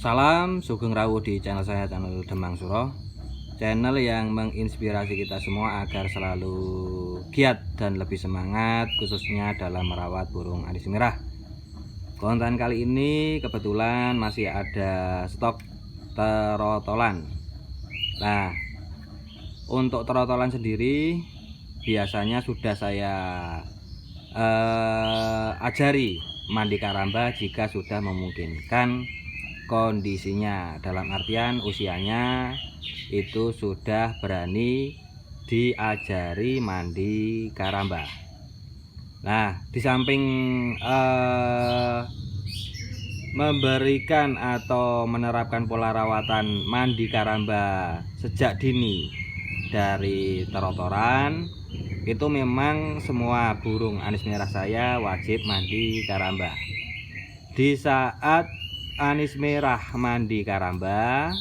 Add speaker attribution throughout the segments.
Speaker 1: Salam sugeng rawuh di channel saya, channel Demang Suro. Channel yang menginspirasi kita semua agar selalu giat dan lebih semangat, khususnya dalam merawat burung anis merah. Konten kali ini kebetulan masih ada stok terotolan. Nah, untuk terotolan sendiri biasanya sudah saya ajari mandi karamba jika sudah memungkinkan kondisinya, dalam artian usianya itu sudah berani diajari mandi karamba. Nah, di samping memberikan atau menerapkan pola rawatan mandi karamba sejak dini dari terotoran, itu memang semua burung anis merah saya wajib mandi karamba. Di saat anis merah mandi karamba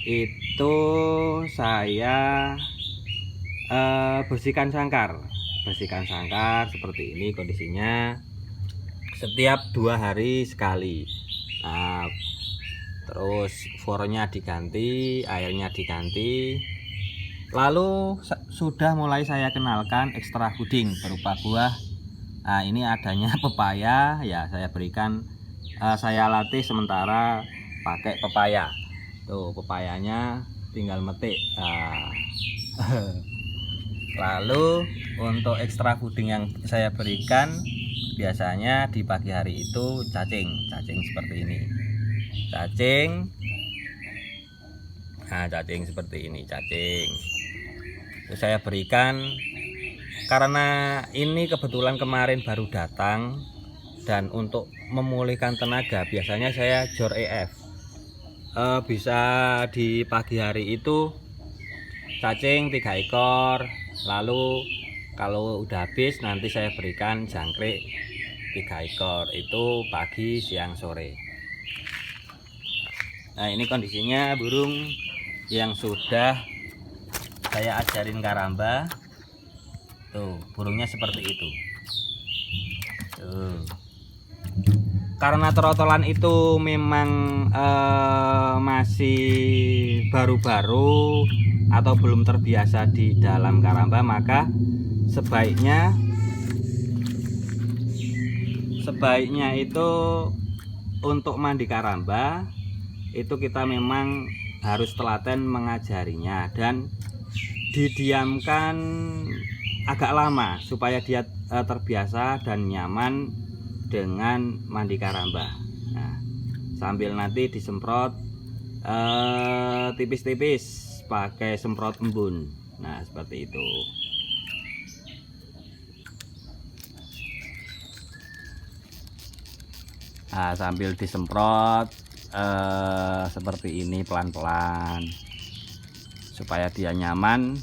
Speaker 1: itu saya bersihkan sangkar seperti ini kondisinya, setiap 2 hari sekali. Nah, terus fornya diganti, airnya diganti. Lalu sudah mulai saya kenalkan ekstra puding berupa buah. Nah, ini adanya pepaya ya, saya berikan, saya latih sementara pakai pepaya. Tuh, pepayanya tinggal metik. Nah, lalu untuk ekstra puding yang saya berikan biasanya di pagi hari itu cacing seperti ini. Cacing. Nah, cacing seperti ini, cacing. Itu saya berikan karena ini kebetulan kemarin baru datang, dan untuk memulihkan tenaga biasanya saya jor EF. Bisa di pagi hari itu cacing 3 ekor, lalu kalau udah habis nanti saya berikan jangkrik 3 ekor, itu pagi, siang, sore. Nah, ini kondisinya burung yang sudah saya ajarin karamba. Tuh, burungnya seperti itu. Tuh. Karena terotolan itu memang masih baru-baru atau belum terbiasa di dalam karamba, maka sebaiknya itu untuk mandi karamba itu kita memang harus telaten mengajarinya dan didiamkan agak lama supaya dia terbiasa dan nyaman dengan mandi karamba. Nah, sambil nanti disemprot tipis-tipis pakai semprot embun. Nah, seperti itu. Nah, sambil disemprot seperti ini pelan-pelan supaya dia nyaman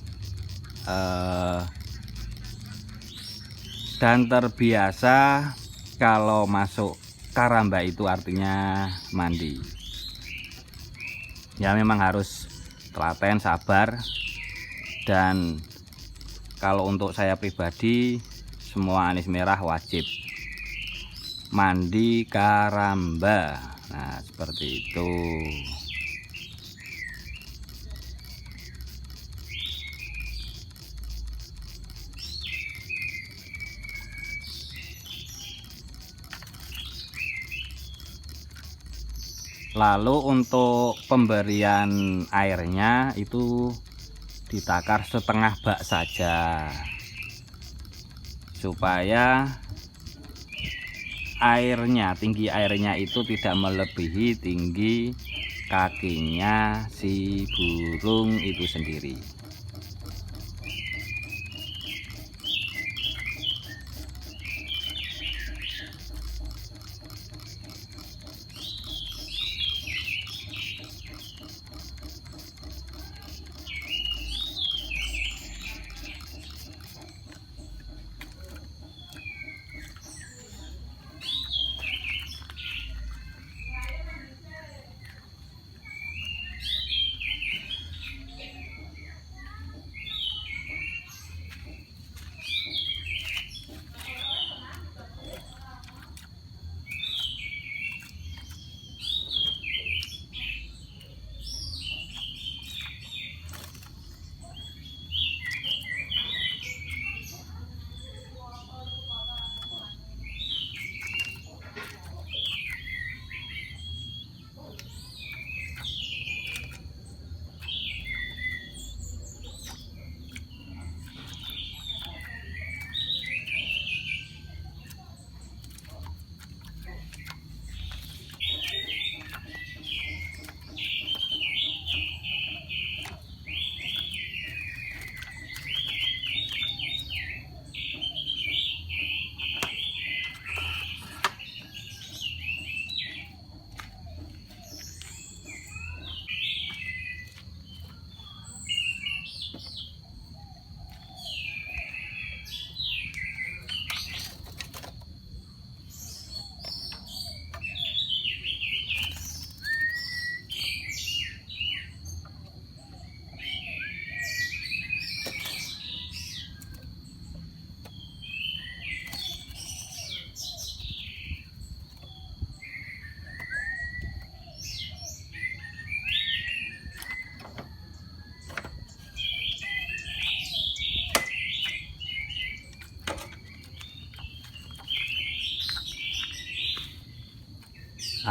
Speaker 1: dan terbiasa. Kalau masuk karamba itu artinya mandi. Ya, memang harus telaten, sabar. Dan kalau untuk saya pribadi, semua anis merah wajib mandi karamba. Nah, seperti itu. Lalu untuk pemberian airnya itu ditakar setengah bak saja, supaya tinggi airnya itu tidak melebihi tinggi kakinya si burung itu sendiri.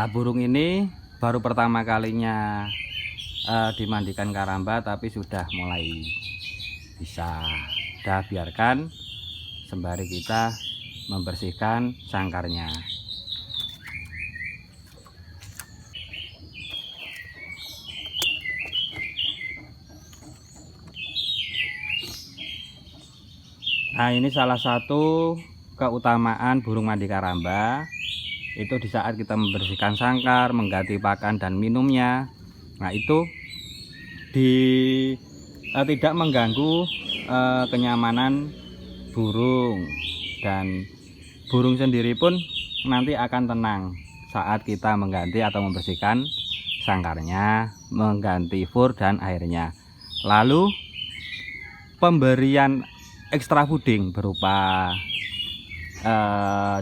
Speaker 1: Burung ini baru pertama kalinya dimandikan karamba, tapi sudah mulai bisa. Udah biarkan sembari kita membersihkan sangkarnya. Nah, ini salah satu keutamaan burung mandi karamba, itu di saat kita membersihkan sangkar, mengganti pakan dan minumnya. Nah, itu tidak mengganggu kenyamanan burung, dan burung sendiri pun nanti akan tenang saat kita mengganti atau membersihkan sangkarnya, mengganti fur dan airnya. Lalu pemberian extra fooding berupa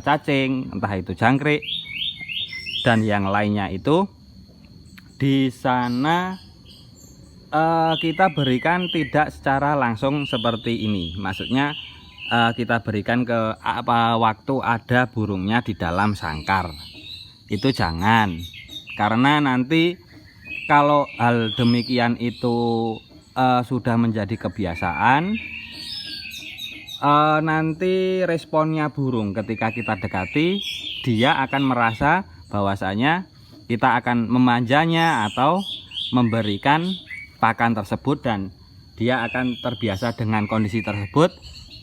Speaker 1: cacing, entah itu jangkrik dan yang lainnya, itu di sana kita berikan tidak secara langsung seperti ini. Maksudnya kita berikan ke waktu ada burungnya di dalam sangkar. Itu jangan, karena nanti kalau hal demikian itu sudah menjadi kebiasaan, nanti responnya burung ketika kita dekati, dia akan merasa bahwasanya kita akan memanjanya atau memberikan pakan tersebut, dan dia akan terbiasa dengan kondisi tersebut.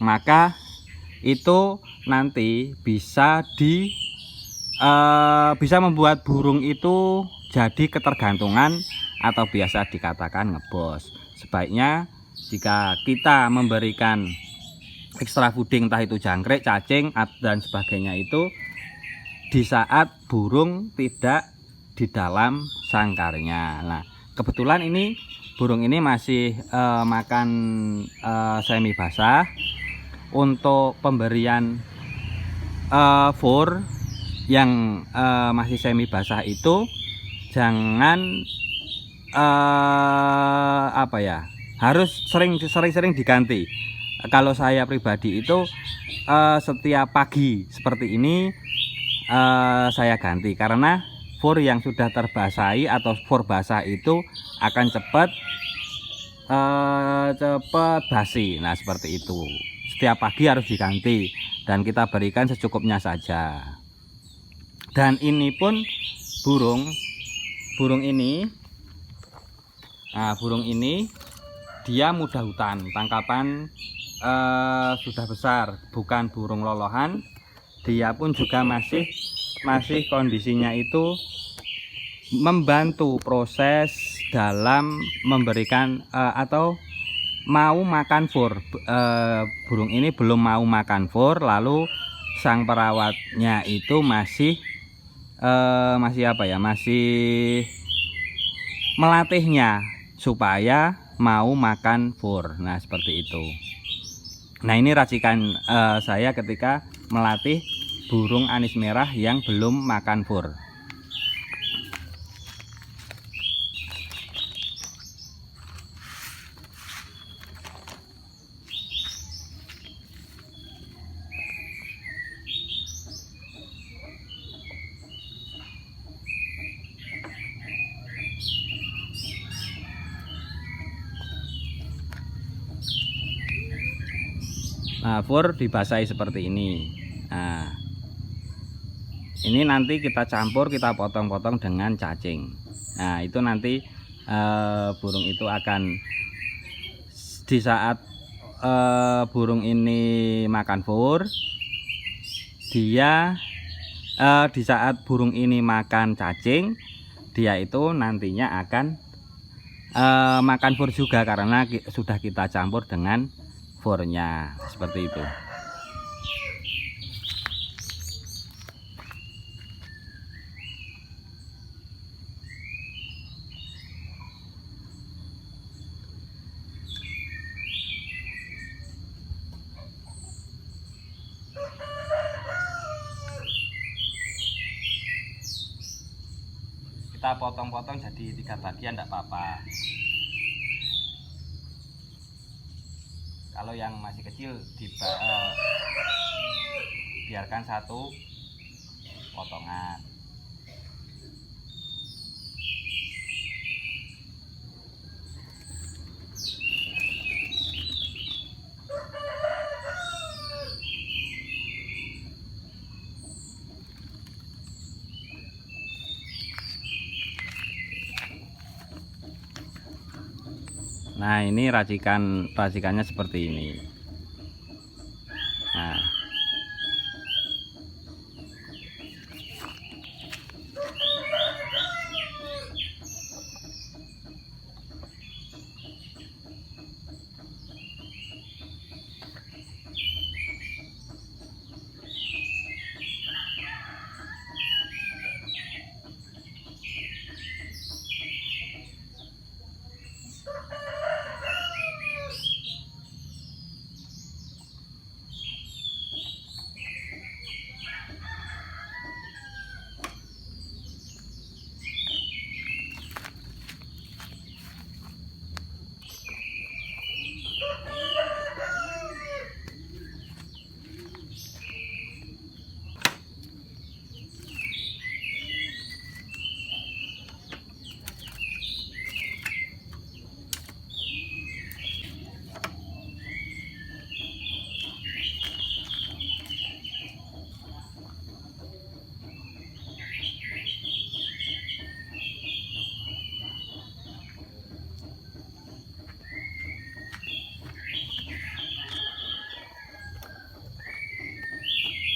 Speaker 1: Maka itu nanti bisa bisa membuat burung itu jadi ketergantungan atau biasa dikatakan ngebos. Sebaiknya jika kita memberikan extra fooding, entah itu jangkrik, cacing dan sebagainya, itu di saat burung tidak di dalam sangkarnya. Nah, kebetulan ini burung ini masih makan semi basah. Untuk pemberian fur yang masih semi basah itu jangan harus sering-sering diganti. Kalau saya pribadi itu setiap pagi seperti ini saya ganti, karena fur yang sudah terbasahi atau fur basah itu akan cepat basi. Nah, seperti itu. Setiap pagi harus diganti dan kita berikan secukupnya saja. Dan ini pun burung ini, burung ini dia muda hutan, tangkapan sudah besar, bukan burung lolohan. Dia pun juga masih kondisinya itu membantu proses dalam memberikan atau mau makan fur. Burung ini belum mau makan fur, lalu sang perawatnya itu masih melatihnya supaya mau makan fur. Nah, seperti itu. Nah, ini racikan saya ketika melatih burung anis merah yang belum makan fur. Nah, fur dibasahi seperti ini. Nah, ini nanti kita campur, kita potong-potong dengan cacing. Nah, itu nanti burung itu akan di saat burung ini makan fur, dia di saat burung ini makan cacing, dia itu nantinya akan makan fur juga, karena sudah kita campur dengan furnya, seperti itu. Kita potong-potong jadi 3 bagian, tidak apa-apa. Kalau yang masih kecil biarkan 1 potongan. Nah, ini racikannya seperti ini.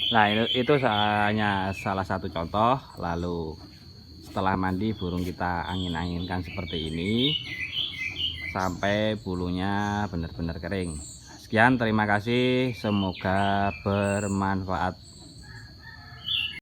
Speaker 1: Nah, itu hanya salah satu contoh. Lalu setelah mandi burung kita angin-anginkan seperti ini sampai bulunya benar-benar kering. Sekian, terima kasih, semoga bermanfaat.